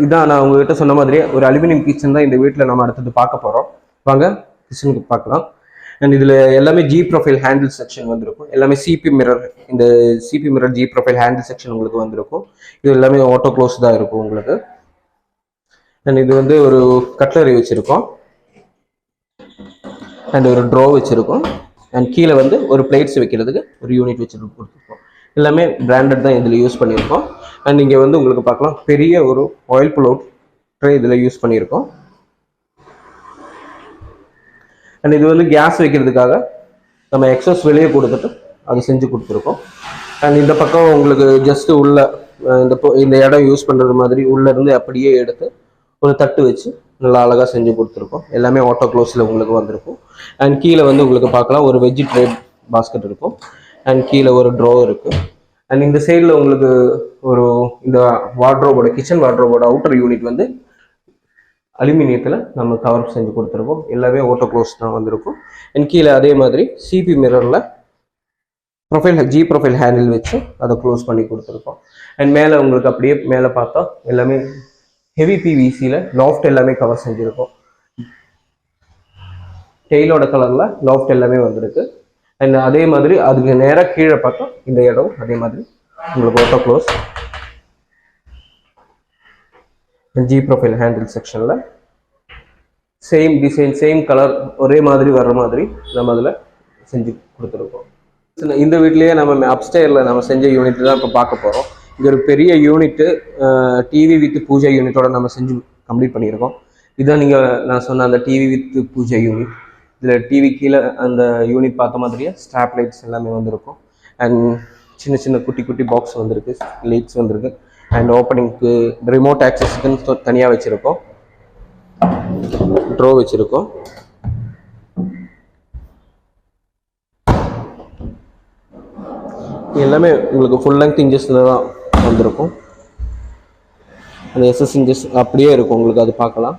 இதான் நான் உங்ககிட்ட சொன்ன மாதிரி ஒரு அலுமினியம் கிச்சன் தான் இந்த வீட்டில் நம்ம அடுத்தது பார்க்க போகிறோம். வாங்க கிச்சனுக்கு பார்க்கலாம். அண்ட் இதில் எல்லாமே ஜி ப்ரொஃபைல் ஹேண்டில் செக்ஷன் வந்திருக்கும். எல்லாமே சிபி மிரர், இந்த CB mirror G profile handle section உங்களுக்கு வந்திருக்கும். இது எல்லாமே ஆட்டோ க்ளோஸ் தான் இருக்கும் உங்களுக்கு. அண்ட் இது வந்து ஒரு கட்லரி வச்சுருக்கோம். அண்ட் ஒரு ட்ரோ வச்சுருக்கோம். அண்ட் கீழே வந்து ஒரு பிளேட்ஸ் வைக்கிறதுக்கு ஒரு யூனிட் கொடுத்துருக்கோம். எல்லாமே பிராண்டட் தான் இதில் யூஸ் பண்ணியிருக்கோம். அண்ட் இங்கே வந்து உங்களுக்கு பார்க்கலாம் பெரிய ஒரு ஆயில் புல் அவுட் ட்ரே இதில் யூஸ் பண்ணியிருக்கோம். அண்ட் இது வந்து கேஸ் வைக்கிறதுக்காக நம்ம எக்ஸஸ் வெளியே கொடுத்துட்டு அது செஞ்சு கொடுத்துருக்கோம். அண்ட் இந்த பக்கம் உங்களுக்கு ஜஸ்ட்டு உள்ள இந்த இடம் யூஸ் பண்ணுறது மாதிரி உள்ளேருந்து அப்படியே எடுத்து ஒரு தட்டு வச்சு நல்லா அழகாக செஞ்சு கொடுத்துருக்கோம். எல்லாமே ஆட்டோ க்ளோஸில் உங்களுக்கு வந்திருக்கும். அண்ட் கீழே வந்து உங்களுக்கு பார்க்கலாம் ஒரு வெஜ் ட்ரே பாஸ்கெட் இருக்கும். அண்ட் கீழே ஒரு ட்ரோ இருக்குது. அண்ட் இந்த சைடில் உங்களுக்கு ஒரு இந்த வார்ட்ரோபோட கிச்சன் வார்ட்ரோபோட அவுட்டர் யூனிட் வந்து அலுமினியத்தில் நம்ம கவர் செஞ்சு கொடுத்துருக்கோம். எல்லாமே ஓட்டோ க்ளோஸ் தான் வந்திருக்கும். அண்ட் கீழே அதே மாதிரி சிபி மிரரில் ஜி ப்ரொஃபைல் ஹேண்டில் வச்சு அதை க்ளோஸ் பண்ணி கொடுத்துருக்கோம். அண்ட் மேலே உங்களுக்கு அப்படியே மேலே பார்த்தா எல்லாமே ஹெவி பிவிசியில் லாஃப்ட் எல்லாமே கவர் செஞ்சுருக்கோம். டெய்லோட கலரில் லாஃப்ட் எல்லாமே வந்திருக்கு. அண்ட் அதே மாதிரி அதுக்கு நேராக கீழே பார்த்தா இந்த இடம் அதே மாதிரி உங்களுக்கு auto close G profile handle செக்ஷனில் சேம் டிசைன் சேம் கலர் ஒரே மாதிரி வர்ற மாதிரி நம்ம அதில் செஞ்சு கொடுத்துருக்கோம். இந்த வீட்லேயே நம்ம அப்ஸ்டேரில் நம்ம செஞ்ச யூனிட் தான் இப்போ பார்க்க போகிறோம். இது ஒரு பெரிய யூனிட்டு, டிவி வித் பூஜை யூனிட்டோட நம்ம செஞ்சு கம்ப்ளீட் பண்ணியிருக்கோம். இதான் நான் சொன்ன அந்த டிவி வித் பூஜை யூனிட். இதில் டிவி கீழே அந்த யூனிட் பார்த்த மாதிரியே ஸ்ட்ராப் லைட்ஸ் எல்லாமே வந்திருக்கும். அண்ட் சின்ன சின்ன குட்டி குட்டி பாக்ஸ் வந்திருக்கு, லைட்ஸ் வந்திருக்கு. அண்ட் ஓப்பனிங்க்கு ரிமோட் ஆக்சஸுக்குன்னு தனியாக வச்சுருக்கோம். ட்ரோ வச்சுருக்கோம். எல்லாமே உங்களுக்கு ஃபுல் லெங்த் இன்ச்சஸில் தான் வந்திருக்கும். அந்த எஸ்எஸ் இன்ச்சஸ் அப்படியே இருக்கும் உங்களுக்கு, அது பார்க்கலாம்.